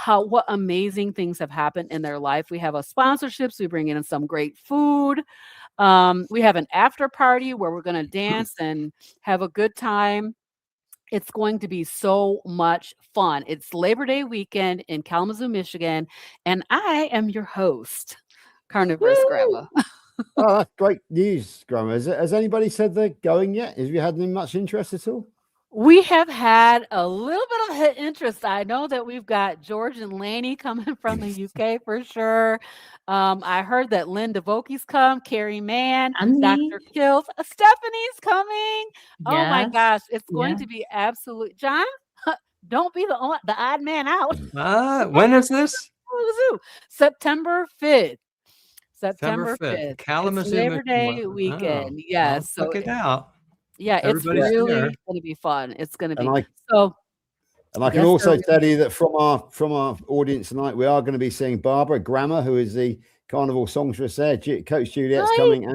what amazing things have happened in their life. We have sponsorships. We bring in some great food. We have an after party where we're going to dance and have a good time. It's going to be so much fun. It's Labor Day weekend in Kalamazoo, Michigan, and I am your host, Carnivorous Grandma. Oh, that's great news, Grandma. Has anybody said they're going yet? Have you had any much interest at all? We have had a little bit of interest. I know that we've got George and Laney coming from the UK for sure. I heard that Lynn DeVoke's come, Carrie Mann, Dr. Kills, Stephanie's coming. Yes. Oh my gosh, it's going to be absolute. John, don't be the odd man out. When is this? September 5th. September 5th. Kalamazoo, Labor Day weekend. Oh, yes. Check it out. Yeah, it's really going to be fun. It's going to be so. And I can also tell you that from our audience tonight, we are going to be seeing Barbara Grammer, who is the carnival songstress there. Coach Juliet's coming,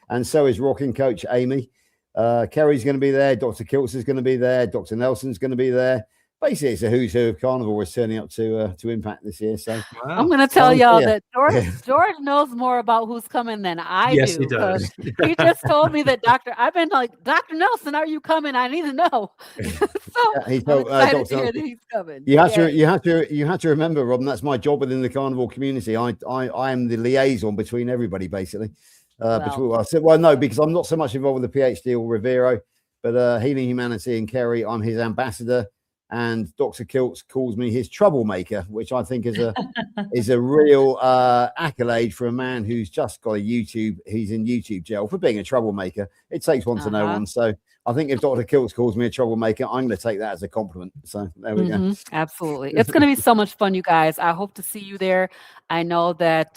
and so is rocking coach Amy. Kerry's going to be there. Dr. Kiltz is going to be there. Dr. Nelson's going to be there. Basically, it's a who's who of carnivore is turning up to Impact this year. So I'm going to tell y'all that George knows more about who's coming than I do. Yes, he does. He just told me that I've been like, Dr. Nelson, are you coming? I need to know. So he told Dr. that he's coming. You have to remember, Robyn, that's my job within the carnivore community. I am the liaison between everybody, basically. I said, well, no, because I'm not so much involved with the PhD or Rivero, but Healing Humanity and Kerry, I'm his ambassador, and Dr. Kiltz calls me his troublemaker, which I think is a real accolade for a man who's just got he's in YouTube jail for being a troublemaker. It takes one to know one. So I think if Dr. Kiltz calls me a troublemaker, I'm going to take that as a compliment. So there we go. Absolutely. It's going to be so much fun, you guys. I hope to see you there. I know that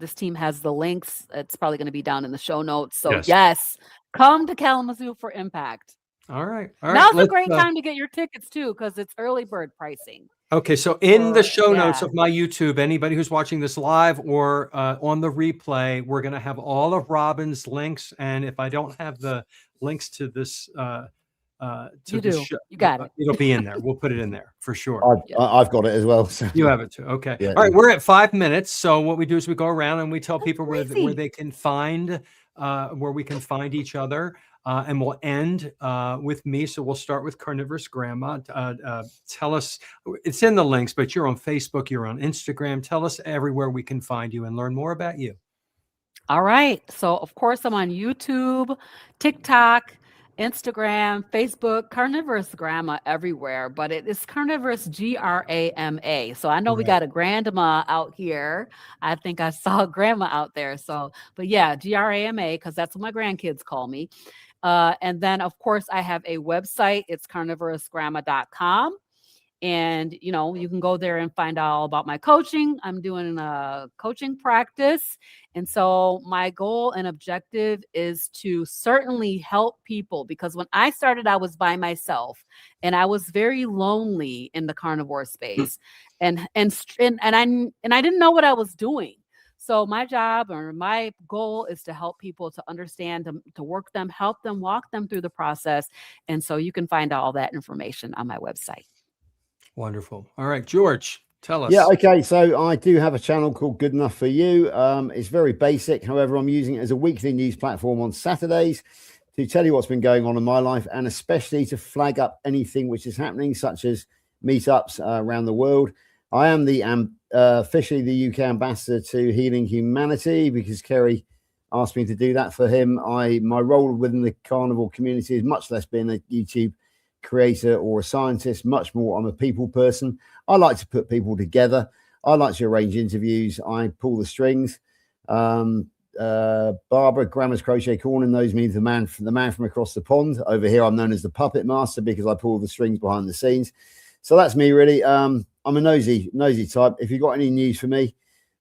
this team has the links. It's probably going to be down in the show notes. So yes, come to Kalamazoo for Impact. All right. Now's a great time to get your tickets too, because it's early bird pricing. Okay, so in the show notes of my YouTube, anybody who's watching this live or on the replay, we're going to have all of Robyn's links. And if I don't have the links to this, you got it. It'll be in there. We'll put it in there for sure. I've got it as well. So. You have it too. Okay. Yeah. All right. We're at 5 minutes. So what we do is we go around and we tell people where they can find, where we can find each other. And we'll end with me. So we'll start with Carnivorous Grandma. Tell us, it's in the links, but you're on Facebook, you're on Instagram. Tell us everywhere we can find you and learn more about you. All right. So, of course, I'm on YouTube, TikTok, Instagram, Facebook, Carnivorous Grandma everywhere, but it is Carnivorous Grama. So I know we got a grandma out here. I think I saw a grandma out there. So, but yeah, Grama, because that's what my grandkids call me. And then, of course, I have a website. It's carnivorousgrandma.com. And, you know, you can go there and find out all about my coaching. I'm doing a coaching practice. And so my goal and objective is to certainly help people, because when I started, I was by myself and I was very lonely in the carnivore space. And I didn't know what I was doing. So my job or my goal is to help people to understand, to work them, help them, walk them through the process. And so you can find all that information on my website. Wonderful. All right, George, tell us. Yeah, okay. So I do have a channel called Good Enough for You. It's very basic. However, I'm using it as a weekly news platform on Saturdays to tell you what's been going on in my life, and especially to flag up anything which is happening, such as meetups around the world. I am the officially the UK ambassador to Healing Humanity because Kerry asked me to do that for him. My role within the carnivore community is much less being a YouTube creator or a scientist, much more I'm a people person. I like to put people together. I like to arrange interviews. I pull the strings. Barbara, Grandma's Crochet Corner, knows me, the man from across the pond. Over here, I'm known as the puppet master because I pull the strings behind the scenes. So that's me, really. I'm a nosy type. If you've got any news for me,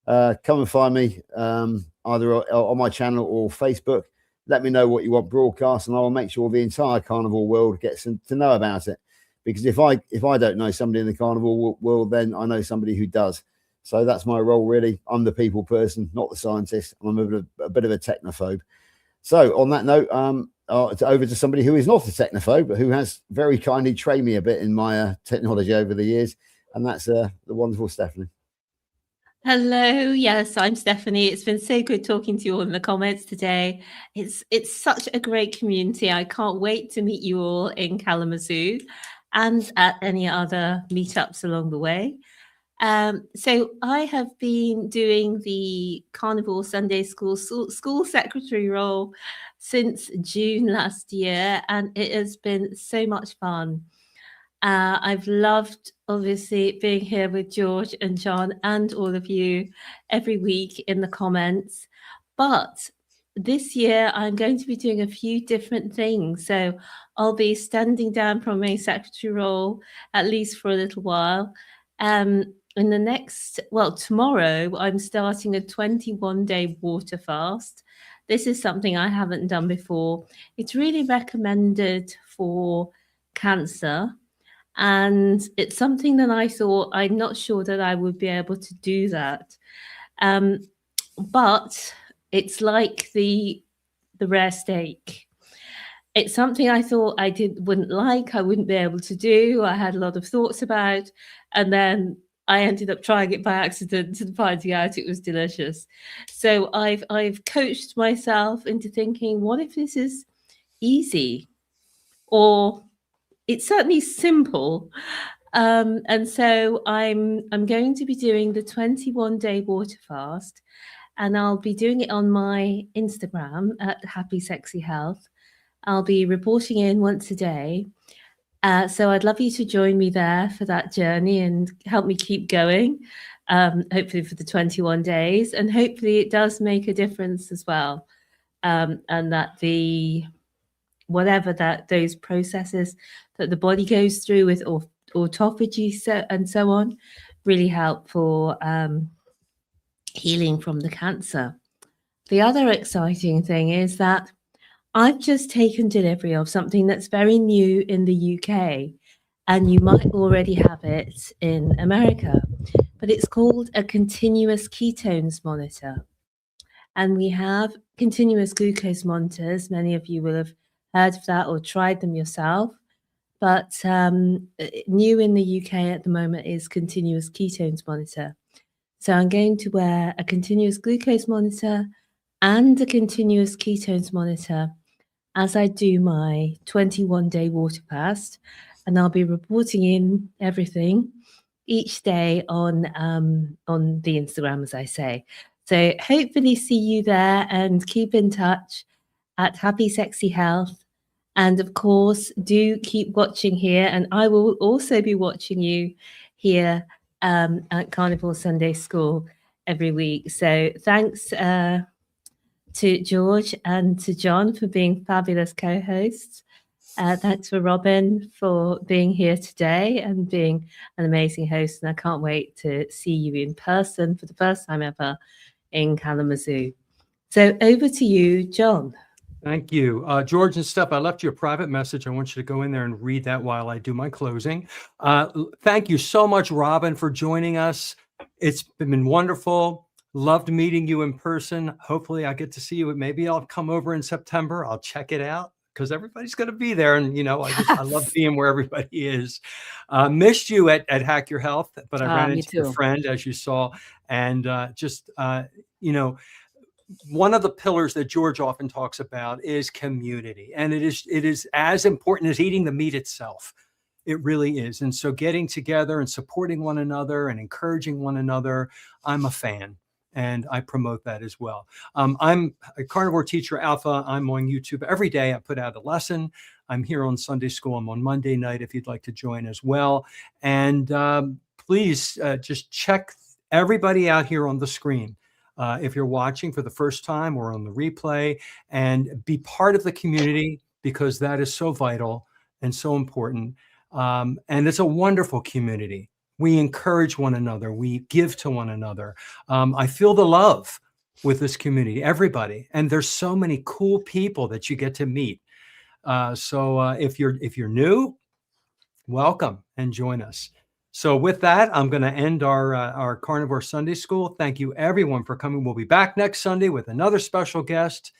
come and find me either on my channel or Facebook. Let me know what you want broadcast, and I will make sure the entire carnivore world gets to know about it. Because if I don't know somebody in the carnivore world, then I know somebody who does. So that's my role, really. I'm the people person, not the scientist. I'm a bit of a technophobe. So on that note, over to somebody who is not a technophobe, but who has very kindly trained me a bit in my technology over the years, and that's the wonderful Stephanie. Hello, yes, I'm Stephanie. It's been so good talking to you all in the comments today. It's such a great community. I can't wait to meet you all in Kalamazoo and at any other meetups along the way. So I have been doing the Carnivore Sunday School secretary role since June last year, and it has been so much fun. I've loved, obviously, being here with George and John and all of you every week in the comments. But this year, I'm going to be doing a few different things. So I'll be standing down from my secretary role, at least for a little while. In the next, tomorrow, I'm starting a 21-day water fast. This is something I haven't done before. It's really recommended for cancer. And it's something that I thought, I'm not sure that I would be able to do that. But it's like the rare steak. It's something I thought I wouldn't be able to do. I had a lot of thoughts about, and then I ended up trying it by accident and finding out it was delicious. So I've coached myself into thinking, what if this is easy? Or it's certainly simple. And so I'm going to be doing the 21-day water fast. and I'll be doing it on my Instagram at Happy Sexy Health. I'll be reporting in once a day. So I'd love you to join me there for that journey and help me keep going, hopefully for the 21 days. And hopefully it does make a difference as well. And that whatever those processes that the body goes through with autophagy and so on really help for healing from the cancer. The other exciting thing is that I've just taken delivery of something that's very new in the UK, and you might already have it in America, but it's called a continuous ketones monitor. And we have continuous glucose monitors. Many of you will have heard of that or tried them yourself. But new in the UK at the moment is continuous ketones monitor. So I'm going to wear a continuous glucose monitor and a continuous ketones monitor as I do my 21-day water fast. And I'll be reporting in everything each day on the Instagram, as I say. So hopefully see you there, and keep in touch at Happy Sexy Health. And of course, do keep watching here, and I will also be watching you here at Carnivore Sunday School every week. So thanks to George and to John for being fabulous co-hosts. Thanks for Robyn for being here today and being an amazing host. And I can't wait to see you in person for the first time ever in Kalamazoo. So over to you, John. Thank you. George and Steph, I left you a private message. I want you to go in there and read that while I do my closing. Thank you so much, Robyn, for joining us. It's been wonderful. Loved meeting you in person. Hopefully I get to see you. Maybe I'll come over in September. I'll check it out because everybody's going to be there. And, you know, I love being where everybody is. Missed you at Hack Your Health, but I ran into your friend, as you saw. And you know, one of the pillars that George often talks about is community. And it is as important as eating the meat itself. It really is. And so getting together and supporting one another and encouraging one another, I'm a fan. And I promote that as well. I'm a Carnivore Teacher Alpha. I'm on YouTube every day. I put out a lesson. I'm here on Sunday School. I'm on Monday night if you'd like to join as well. And please just check everybody out here on the screen. If you're watching for the first time or on the replay, and be part of the community, because that is so vital and so important. And it's a wonderful community. We encourage one another. We give to one another. I feel the love with this community, everybody. And there's so many cool people that you get to meet. So if you're new, welcome and join us. So with that, I'm going to end our Carnivore Sunday School. Thank you, everyone, for coming. We'll be back next Sunday with another special guest.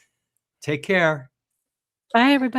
Take care. Bye, everybody.